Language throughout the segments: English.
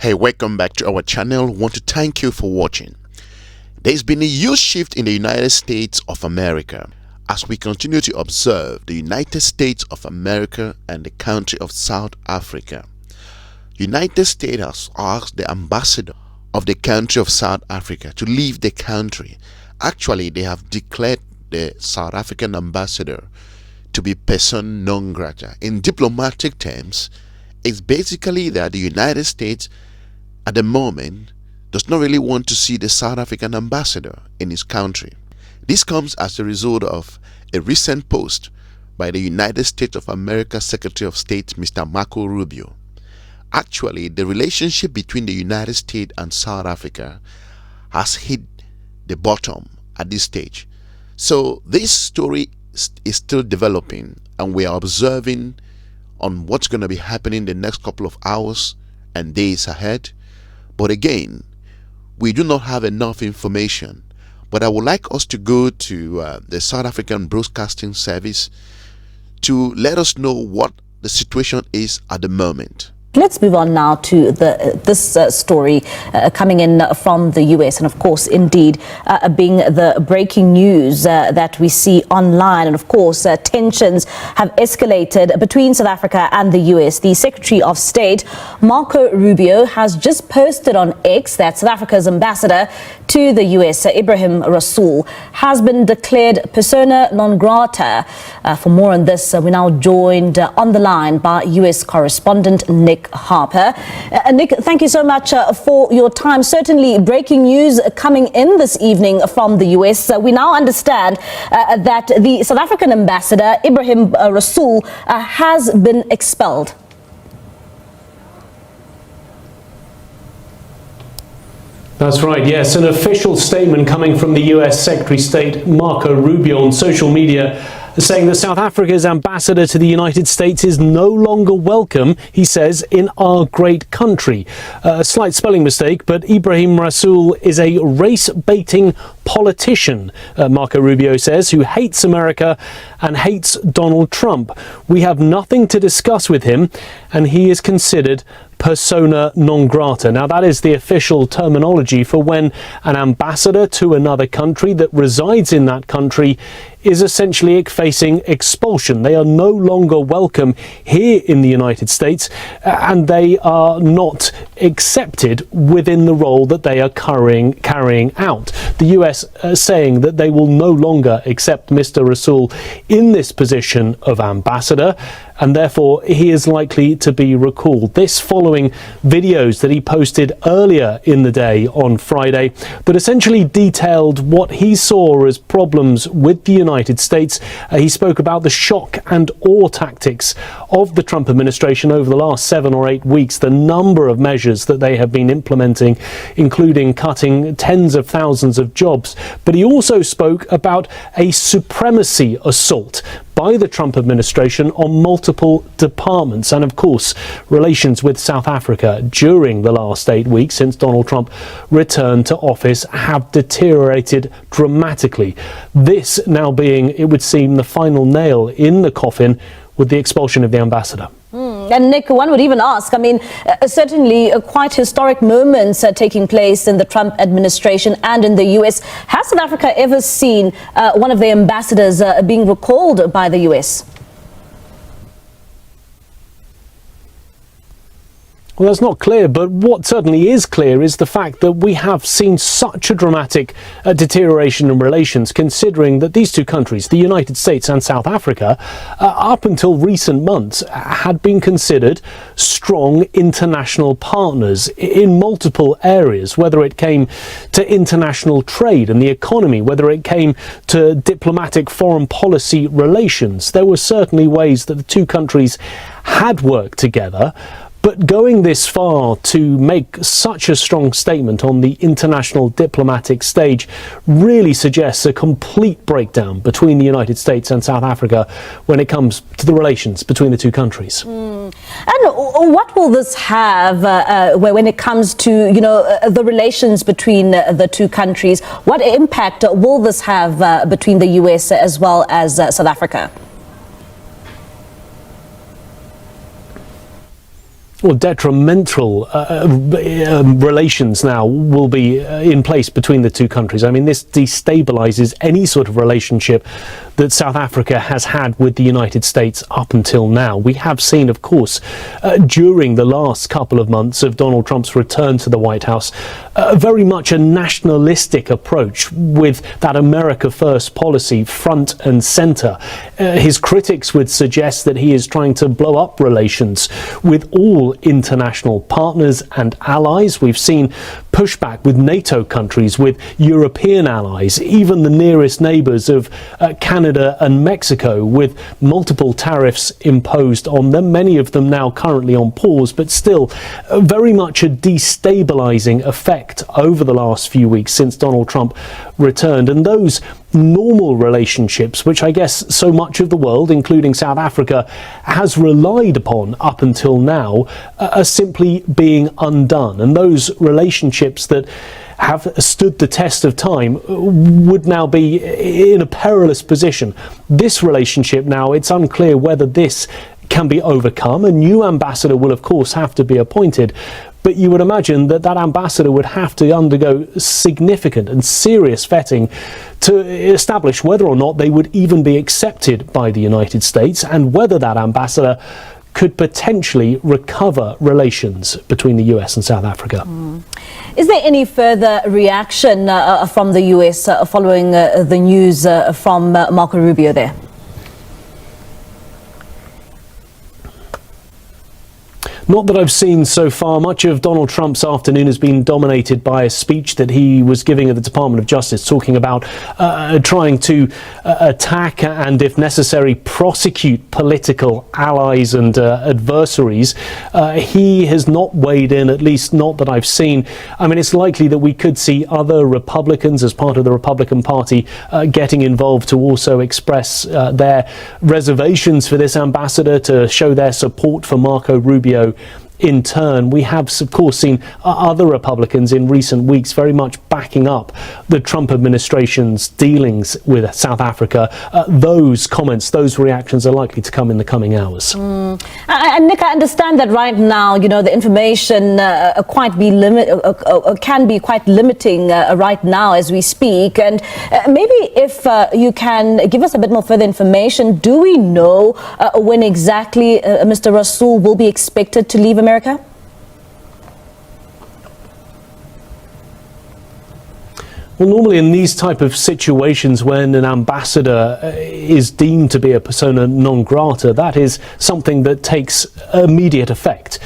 Hey, welcome back to our channel. Want to thank you for watching. There's been a huge shift in the United States of America as we continue to observe the United States of America and the country of South Africa. United States has asked the ambassador of the country of South Africa to leave the country. Actually, they have declared the South African ambassador to be persona non grata. In diplomatic terms, it's basically that the United States at the moment does not really want to see the South African ambassador in his country. This comes as a result of a recent post by the United States of America Secretary of State, Mr. Marco Rubio. Actually, the relationship between the United States and South Africa has hit the bottom at this stage. So this story is still developing, and we are observing on what's going to be happening the next couple of hours and days ahead. But again, we do not have enough information. But I would like us to go to the South African Broadcasting Service to let us know what the situation is at the moment. Let's move on now to this story coming in from the US, and of course, indeed, being the breaking news that we see online. And of course, tensions have escalated between South Africa and the US. The Secretary of State, Marco Rubio, has just posted on X that South Africa's ambassador to the US, Ibrahim Raso, has been declared persona non grata. For more on this, we're now joined on the line by US correspondent Nick Harper. Nick, thank you so much for your time. Certainly breaking news coming in this evening from the US. We now understand that the South African ambassador, Ibrahim Raso, has been expelled. That's right, yes. An official statement coming from the US Secretary of State Marco Rubio on social media saying that South Africa's ambassador to the United States is no longer welcome, he says, in our great country. A slight spelling mistake, but Ibrahim Raso is a race-baiting politician, Marco Rubio says, who hates America and hates Donald Trump. We have nothing to discuss with him, and he is considered persona non grata. Now, that is the official terminology for when an ambassador to another country that resides in that country is essentially facing expulsion. They are no longer welcome here in the United States, and they are not accepted within the role that they are carrying out. The US saying that they will no longer accept Mr. Raso in this position of ambassador, and therefore he is likely to be recalled. This following videos that he posted earlier in the day on Friday that essentially detailed what he saw as problems with the United States. He spoke about the shock and awe tactics of the Trump administration over the last 7 or 8 weeks, the number of measures that they have been implementing, including cutting tens of thousands of jobs. But he also spoke about a supremacy assault by the Trump administration on multiple departments, and of course relations with South Africa during the last 8 weeks since Donald Trump returned to office have deteriorated dramatically. This now being, it would seem, the final nail in the coffin with the expulsion of the ambassador. And Nick, one would even ask, I mean, certainly quite historic moments taking place in the Trump administration and in the US. Has South Africa ever seen one of the ambassadors being recalled by the US? Well, that's not clear, but what certainly is clear is the fact that we have seen such a dramatic deterioration in relations, considering that these two countries, the United States and South Africa, up until recent months had been considered strong international partners in multiple areas, whether it came to international trade and the economy, whether it came to diplomatic foreign policy relations. There were certainly ways that the two countries had worked together. But going this far to make such a strong statement on the international diplomatic stage really suggests a complete breakdown between the United States and South Africa when it comes to the relations between the two countries. And what will this have when it comes to, the relations between the two countries? What impact will this have between the US as well as South Africa? or detrimental relations now will be in place between the two countries. I mean, this destabilizes any sort of relationship that South Africa has had with the United States up until now. We have seen, of course, during the last couple of months of Donald Trump's return to the White House, very much a nationalistic approach with that America First policy front and center. His critics would suggest that he is trying to blow up relations with all international partners and allies. We've seen pushback with NATO countries, with European allies, even the nearest neighbors of Canada and Mexico, with multiple tariffs imposed on them, many of them now currently on pause, but still very much a destabilizing effect over the last few weeks since Donald Trump returned. And those normal relationships, which I guess so much of the world, including South Africa, has relied upon up until now, are simply being undone. And those relationships that have stood the test of time would now be in a perilous position. This relationship now, it's unclear whether this can be overcome. A new ambassador will, of course, have to be appointed. But you would imagine that that ambassador would have to undergo significant and serious vetting to establish whether or not they would even be accepted by the United States, and whether that ambassador could potentially recover relations between the US and South Africa. Is there any further reaction from the US following the news from Marco Rubio there? Not that I've seen so far. Much of Donald Trump's afternoon has been dominated by a speech that he was giving at the Department of Justice, talking about trying to attack and, if necessary, prosecute political allies and adversaries. He has not weighed in, at least not that I've seen. I mean, it's likely that we could see other Republicans, as part of the Republican Party, getting involved to also express their reservations for this ambassador, to show their support for Marco Rubio. In turn, we have, of course, seen other Republicans in recent weeks very much backing up the Trump administration's dealings with South Africa. Those comments, those reactions are likely to come in the coming hours. And Nick, I understand that right now, you know, the information can be quite limiting right now as we speak. And maybe if you can give us a bit more further information, do we know when exactly Mr. Raso will be expected to leave America? Well, normally in these type of situations, when an ambassador is deemed to be a persona non grata, that is something that takes immediate effect.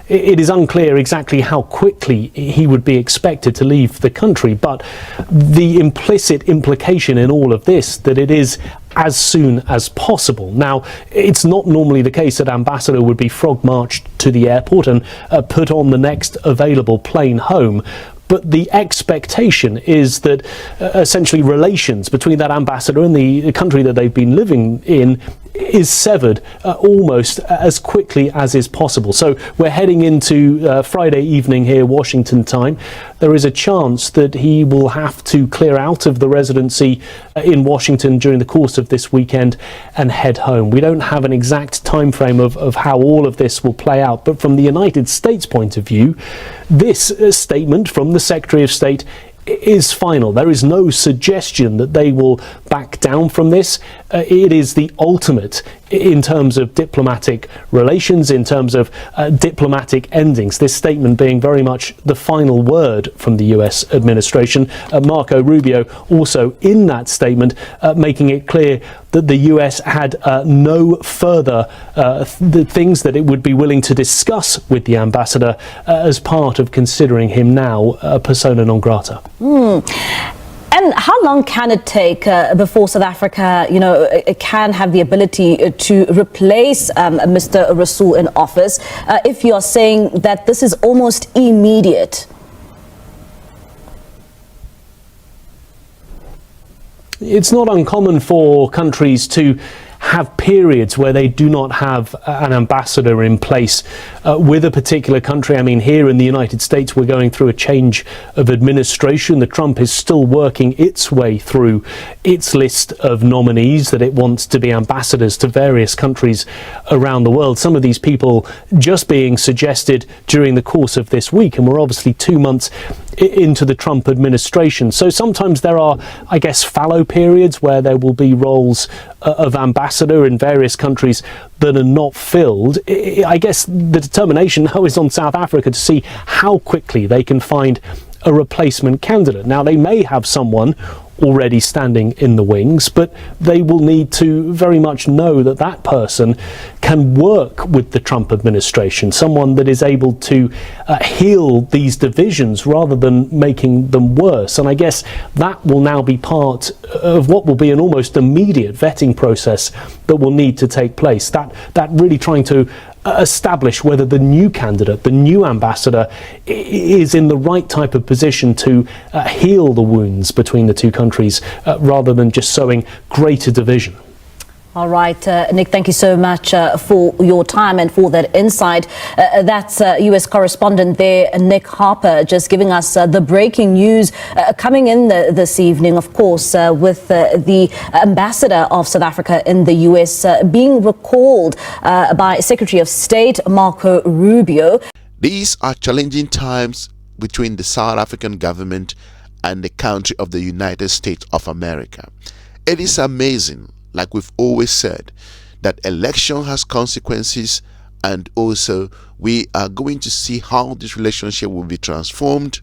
It is unclear exactly how quickly he would be expected to leave the country, but the implicit implication in all of this, that it is as soon as possible. Now, it's not normally the case that ambassador would be frog marched to the airport and put on the next available plane home. But the expectation is that essentially relations between that ambassador and the country that they've been living in is severed almost as quickly as is possible. So we're heading into Friday evening here, Washington time. There is a chance that he will have to clear out of the residency in Washington during the course of this weekend and head home. We don't have an exact time frame of how all of this will play out, but from the United States point of view, this statement from the Secretary of State is final. There is no suggestion that they will back down from this. It is the ultimate in terms of diplomatic relations, in terms of diplomatic endings. This statement being very much the final word from the US administration. Marco Rubio also in that statement making it clear that the US had no further things that it would be willing to discuss with the ambassador as part of considering him now a persona non grata. And how long can it take before South Africa, can have the ability to replace Mr. Raso in office, if you're saying that this is almost immediate? It's not uncommon for countries to have periods where they do not have an ambassador in place with a particular country. I mean, here in the United States, we're going through a change of administration. The Trump is still working its way through its list of nominees that it wants to be ambassadors to various countries around the world. Some of these people just being suggested during the course of this week, and we're obviously 2 months into the Trump administration. So sometimes there are, I guess, fallow periods where there will be roles of ambassador in various countries that are not filled. I guess the determination now is on South Africa to see how quickly they can find a replacement candidate. Now, they may have someone already standing in the wings, but they will need to very much know that that person can work with the Trump administration, someone that is able to heal these divisions rather than making them worse. And I guess that will now be part of what will be an almost immediate vetting process that will need to take place. That really trying to establish whether the new candidate, the new ambassador, is in the right type of position to heal the wounds between the two countries rather than just sowing greater division. All right, Nick, thank you so much for your time and for that insight. That's U.S. correspondent there, Nick Harper, just giving us the breaking news coming in this evening, of course, with the ambassador of South Africa in the U.S. Being recalled by Secretary of State Marco Rubio. These are challenging times between the South African government and the country of the United States of America. It is amazing, like we've always said, that election has consequences, and also we are going to see how this relationship will be transformed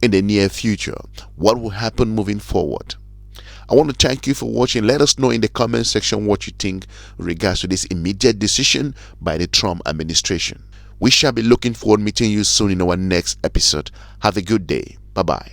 in the near future. What will happen moving forward? I want to thank you for watching. Let us know in the comment section what you think with regards to this immediate decision by the Trump administration. We shall be looking forward to meeting you soon in our next episode. Have a good day. Bye-bye.